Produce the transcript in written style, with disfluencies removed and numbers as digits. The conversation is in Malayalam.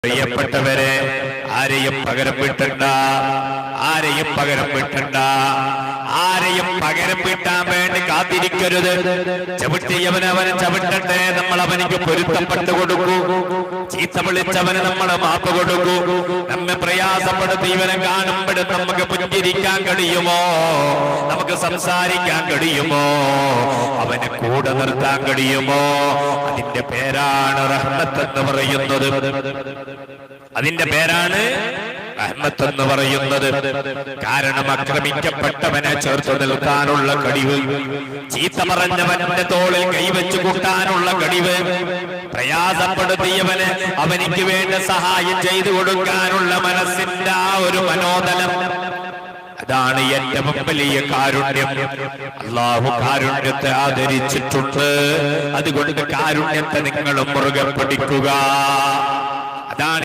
പ്രിയപ്പെട്ടവരെ, ആരെയും പകരം വീട്ടണ്ട, ആരെയും പകരം വീട്ടണ്ട, ആരെയും പകരം വീട്ടാൻ വേണ്ടി കാത്തിരിക്കരുത്. ചവിട്ടിയവന് അവന് ചവിട്ടട്ടെ, നമ്മൾ അവനിക്ക് പൊരുത്തപ്പെട്ട് കൊടുക്കൂ. ചീത്ത വിളിച്ചവന് നമ്മൾ മാപ്പ് കൊടുക്കൂ. നമ്മെ പ്രയാസപ്പെടുത്തിയവനെ കാണുമ്പോഴും നമുക്ക് പുഞ്ചിരിക്കാൻ കഴിയുമോ? നമുക്ക് സംസാരിക്കാൻ കഴിയുമോ? അവനെ കൂടെ നിർത്താൻ കഴിയുമോ? അതിന്റെ പേരാണ് റഹ്മത്ത് എന്ന് പറയുന്നത്. അതിന്റെ പേരാണ് റഹ്മത്ത് എന്ന് പറയുന്നത്. കാരണം ആക്രമിക്കപ്പെട്ടവനെ ചേർത്ത് നിൽക്കാനുള്ള കഴിവ്, ചീത്ത പറഞ്ഞവന്റെ തോളിൽ കൈവച്ചു കൂട്ടാനുള്ള കഴിവ്, പ്രയാസപ്പെടുത്തിയവന് അവനിക്ക് വേണ്ട സഹായം ചെയ്തു കൊടുക്കാനുള്ള മനസ്സിന്റെ ആ ഒരു മനോദലം, അതാണ് ഏറ്റവും വലിയ കാരുണ്യം. അല്ലാഹു കാരുണ്യത്തെ ആദരിച്ചിട്ടുണ്ട്. അതുകൊണ്ട് കാരുണ്യത്തെ നിങ്ങൾ മുറുകെ പിടിക്കുക. അതാണ്